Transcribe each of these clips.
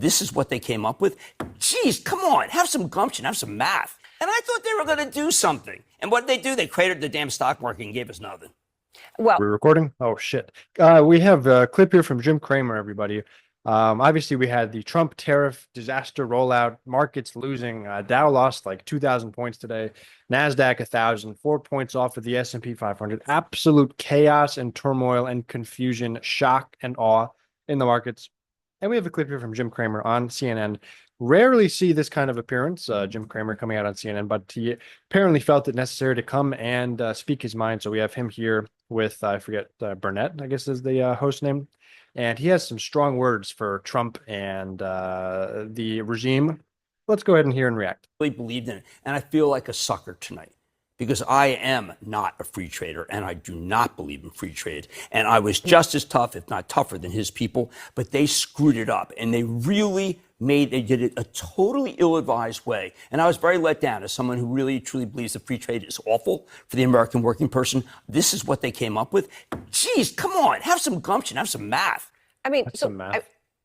this is what they came up with. Geez, come on, have some gumption, have some math. And I thought they were going to do something. And what did they do? They cratered the damn stock market and gave us nothing. Well, We're recording? Oh, shit. We have a clip here from Jim Cramer, everybody. Obviously, we had the Trump tariff disaster rollout, markets losing. Dow lost like 2,000 points today. NASDAQ 1,000, 4 points off of the S&P 500. Absolute chaos and turmoil and confusion, shock and awe in the markets. And we have a clip here from Jim Cramer on CNN. Rarely see this kind of appearance, Jim Cramer coming out on CNN, but he apparently felt it necessary to come and speak his mind. So we have him here with, I forget, Burnett, I guess is the host name. And he has some strong words for Trump and the regime. Let's go ahead and hear and react. I really believed in it. And I feel like a sucker tonight because I am not a free trader and I do not believe in free trade. And I was just as tough, if not tougher than his people, but they screwed it up and they did it a totally ill-advised way. And I was very let down as someone who really truly believes that free trade is awful for the American working person. This is what they came up with. Geez, come on, have some gumption, have some math. I mean,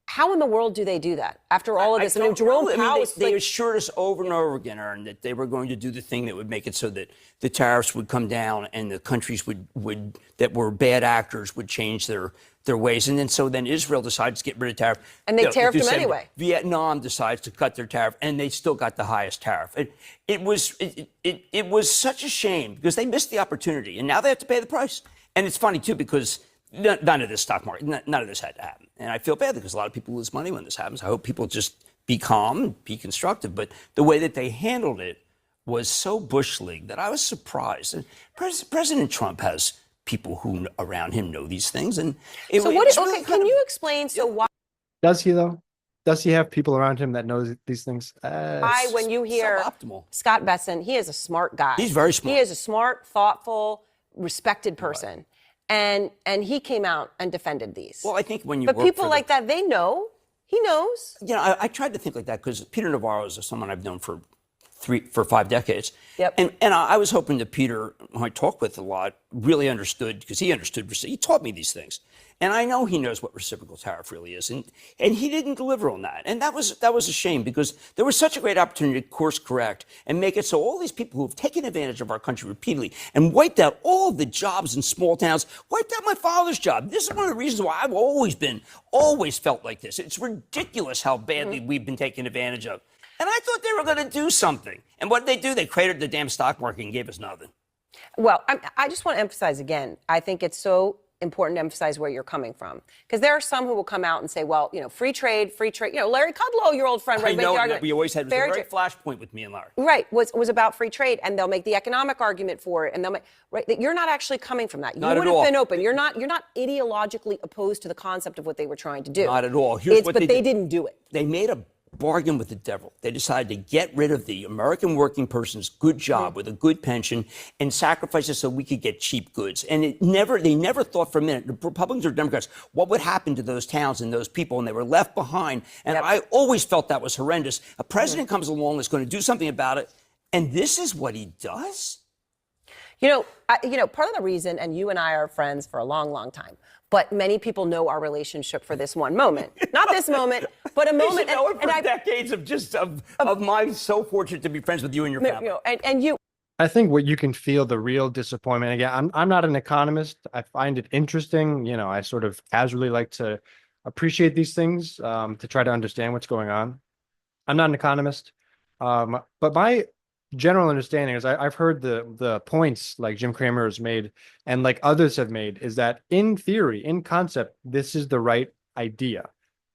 how in the world do they do that after all of this? I mean, Jerome Powell, they assured us over and over again, Aaron, that they were going to do the thing that would make it so that the tariffs would come down and the countries that were bad actors would change their ways. And then Israel decides to get rid of tariff. And they tariffed them anyway. Vietnam decides to cut their tariff, and they still got the highest tariff. It was such a shame because they missed the opportunity, and now they have to pay the price. And it's funny, too, because none of this stock market, none of this had to happen. And I feel bad because a lot of people lose money when this happens. I hope people just be calm, be constructive. But the way that they handled it was so Bush League that I was surprised. And President Trump has people who around him know these things. And can you explain? So why does he though? Does he have people around him that know these things? Why, when you hear Scott Besson, he is a smart guy. He's very smart. He is a smart, thoughtful, respected person. Right. And he came out and defended these. Well, I think when you but people like that, they know. He knows. You know, I tried to think like that because Peter Navarro is someone I've known for 5 decades. Yep. And I was hoping that Peter, who I talk with a lot, really understood because he understood. He taught me these things. And I know he knows what reciprocal tariff really is. And he didn't deliver on that. And that was a shame because there was such a great opportunity to course correct and make it so all these people who have taken advantage of our country repeatedly and wiped out all of the jobs in small towns, wiped out my father's job. This is one of the reasons why I've always felt like this. It's ridiculous how badly we've been taken advantage of. And I thought they were going to do something. And what did they do? They cratered the damn stock market and gave us nothing. Well, I just want to emphasize again, I think it's so important to emphasize where you're coming from. Because there are some who will come out and say, well, Free trade, Larry Kudlow, your old friend. I know, that we always had a very flashpoint with me and Larry. Right, was about free trade, and they'll make the economic argument for it, and they'll make, right, that you're not actually coming from that. You would have been open. You're not ideologically opposed to the concept of what they were trying to do. Not at all. But they didn't do it. They made a bargain with the devil. They decided to get rid of the American working person's good job with a good pension and sacrifice it so we could get cheap goods. And they never thought for a minute, the Republicans or Democrats, what would happen to those towns and those people, and they were left behind. And I always felt that was horrendous. A president comes along that's going to do something about it, and this is what he does? Part of the reason, and you and I are friends for a long, long time, but many people know our relationship for this one moment. Not this moment, but a moment. Know it for decades of my so fortunate to be friends with you and your family. And you. I think what you can feel the real disappointment. Again, I'm not an economist. I find it interesting. I sort of casually like to appreciate these things to try to understand what's going on. I'm not an economist, but my general understanding is I've heard the points like Jim Cramer has made and like others have made is that in theory, in concept, this is the right idea.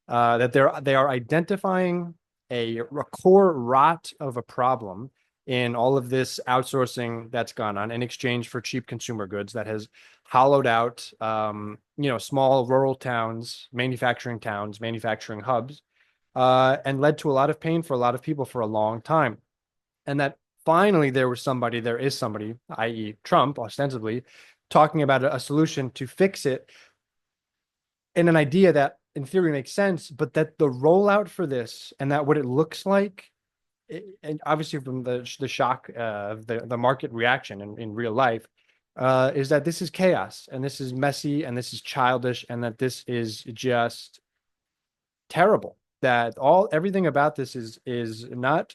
That they are identifying a core rot of a problem in all of this outsourcing that's gone on in exchange for cheap consumer goods that has hollowed out small rural towns, manufacturing hubs, and led to a lot of pain for a lot of people for a long time. And that finally there is somebody, i.e. Trump, ostensibly, talking about a solution to fix it in an idea that in theory makes sense, but that the rollout for this and that what it looks like, and obviously from the shock of the market reaction in real life, is that this is chaos and this is messy and this is childish and that this is just terrible. that everything about this is not,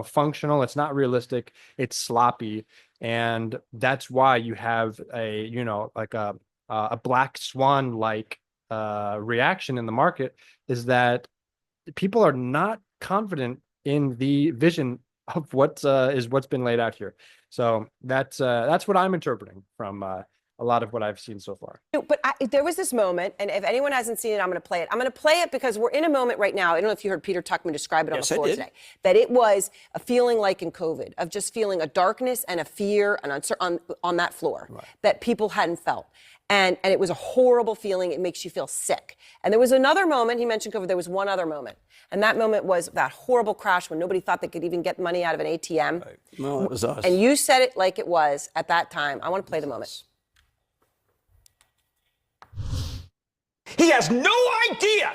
functional. It's not realistic. It's sloppy. And that's why you have like a black swan like reaction in the market, is that people are not confident in the vision of what's been laid out here. So that's what I'm interpreting from a lot of what I've seen so far. But there was this moment, and if anyone hasn't seen it, I'm going to play it. I'm going to play it because we're in a moment right now. I don't know if you heard Peter Tuchman describe it on the floor today. That it was a feeling like in COVID, of just feeling a darkness and a fear and on that floor that people hadn't felt. And it was a horrible feeling. It makes you feel sick. And there was another moment, he mentioned COVID, there was one other moment. And that moment was that horrible crash when nobody thought they could even get money out of an ATM. Right. No, it was us. And you said it like it was at that time. I want to play the moment. He has no idea.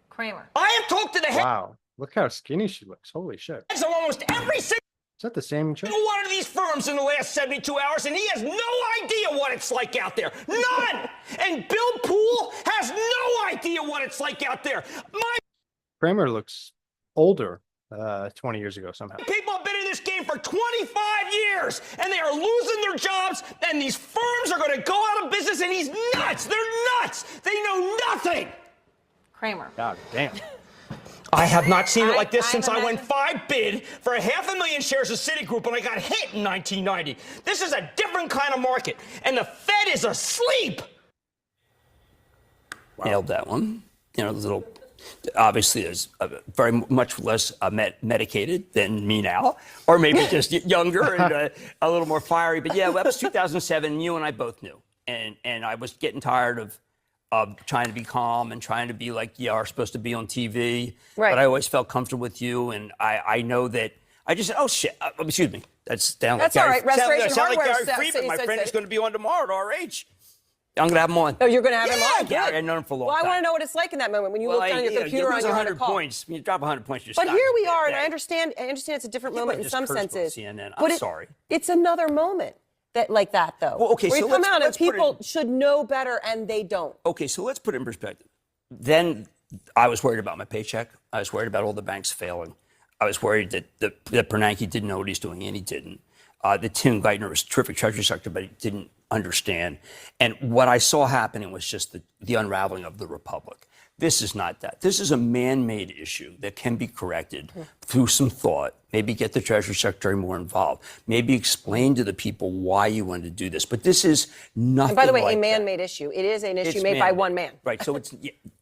Cramer. I have talked to the head Wow, look how skinny she looks. Holy shit. of almost every single Is that the same chick? one of these firms in the last 72 hours, and he has no idea what it's like out there. None. And Bill Poole has no idea what it's like out there. My Cramer looks older 20 years ago somehow. people have been in this game for 25 years, and they are losing their jobs, and these firms are going to go out of business, and he's nuts. They're nuts. They know nothing. Cramer. God damn. I have not seen it like this I since I went imagine- 5 bid for 500,000 shares of Citigroup when I got hit in 1990. This is a different kind of market, and the Fed is asleep. Nailed that one. Obviously is very much less medicated than me now, or maybe just younger and a little more fiery. But yeah, that was 2007. You and I both knew, and I was getting tired of trying to be calm and trying to be like you are supposed to be on TV. Right. But I always felt comfortable with you, and I know that. I just said, oh shit, excuse me. That's down like That's all right. Restoration sound like Hardware Gary Friedman. My said- friend is going to be on tomorrow at RH. I'm going to have him on. Oh, you're going to have him Yeah, on? Gary, Good. I've known him for a long Well, I time. want to know what it's like in that moment when you look down at your computer you on lose your 100 call. points. When you drop 100 points, you're But stuck. here we are, and Yeah. I understand it's a different Yeah, moment but in just some cursed on senses. CNN. But I'm sorry. It's another moment like that, though. Well, okay, where so you come let's- out and let's put it people in- should know better, and they don't. Okay, so let's put it in perspective. Then I was worried about my paycheck. I was worried about all the banks failing. I was worried that Bernanke didn't know what he's doing, and he didn't. That Tim Geithner was a terrific Treasury Secretary, but he didn't understand. And what I saw happening was just the unraveling of the Republic. This is not that. This is a man-made issue that can be corrected through some thought. Maybe get the Treasury Secretary more involved. Maybe explain to the people why you wanted to do this. But this is nothing. And by the way, like a that. man-made issue. It is an issue It's made by man-made. one man. Right. So it's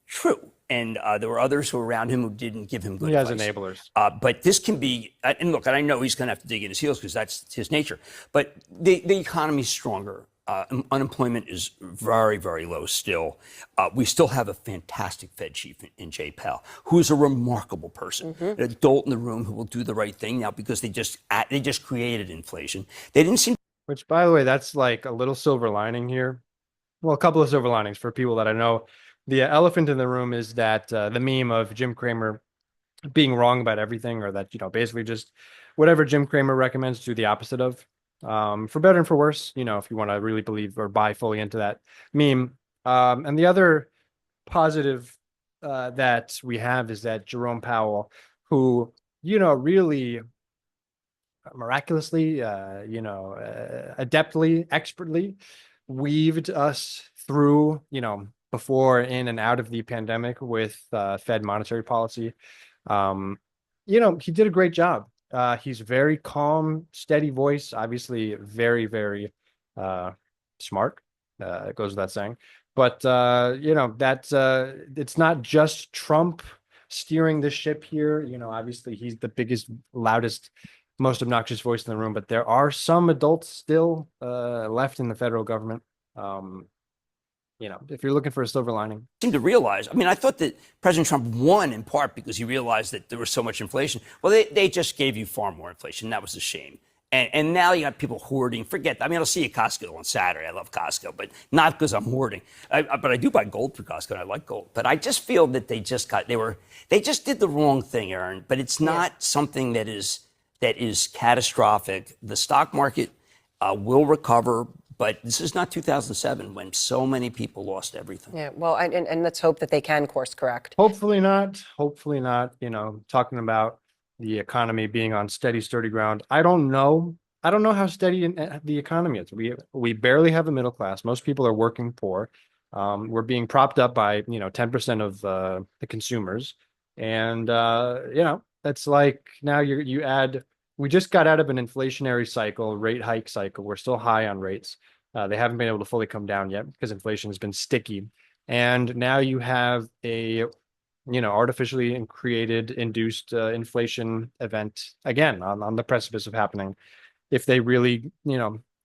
true. And there were others who were around him who didn't give him good He has advice. enablers. But this can be, and look, and I know he's going to have to dig in his heels because that's his nature. But the economy is stronger. Unemployment is very, very low still. We still have a fantastic Fed chief in Jay Powell, who's a remarkable person, an adult in the room who will do the right thing now because they just created inflation. They didn't seem. Which, by the way, that's like a little silver lining here. Well, a couple of silver linings for people that I know. The elephant in the room is that the meme of Jim Cramer being wrong about everything, or that, basically just whatever Jim Cramer recommends, do the opposite of, for better and for worse, if you want to really believe or buy fully into that meme. And the other positive that we have is that Jerome Powell, who, really miraculously, adeptly, expertly weaved us through, before, in, and out of the pandemic with Fed monetary policy. He did a great job. He's very calm, steady voice, obviously very, very smart. It goes without saying. But, it's not just Trump steering the ship here. Obviously he's the biggest, loudest, most obnoxious voice in the room, but there are some adults still left in the federal government. If you're looking for a silver lining. Seem to realize. I mean, I thought that President Trump won in part because he realized that there was so much inflation. Well, they just gave you far more inflation. That was a shame. And now you got people hoarding. Forget that. I mean, I'll see you at Costco on Saturday. I love Costco, but not because I'm hoarding. But I do buy gold for Costco, and I like gold. But I just feel that they just did the wrong thing, Aaron. But it's not something that is catastrophic. The stock market will recover, But this is not 2007 when so many people lost everything. Yeah, well, and let's hope that they can course correct. Hopefully not. Hopefully not. You know, talking about the economy being on steady, sturdy ground. I don't know. I don't know how steady the economy is. We barely have a middle class. Most people are working poor. We're being propped up by 10% of the consumers, and that's like now you add. We just got out of an inflationary cycle, rate hike cycle. We're still high on rates. They haven't been able to fully come down yet because inflation has been sticky. And now you have a, artificially created, induced inflation event again on the precipice of happening. If they really,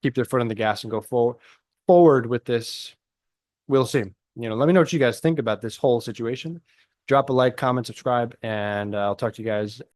keep their foot on the gas and go forward with this, we'll see. Let me know what you guys think about this whole situation. Drop a like, comment, subscribe, and I'll talk to you guys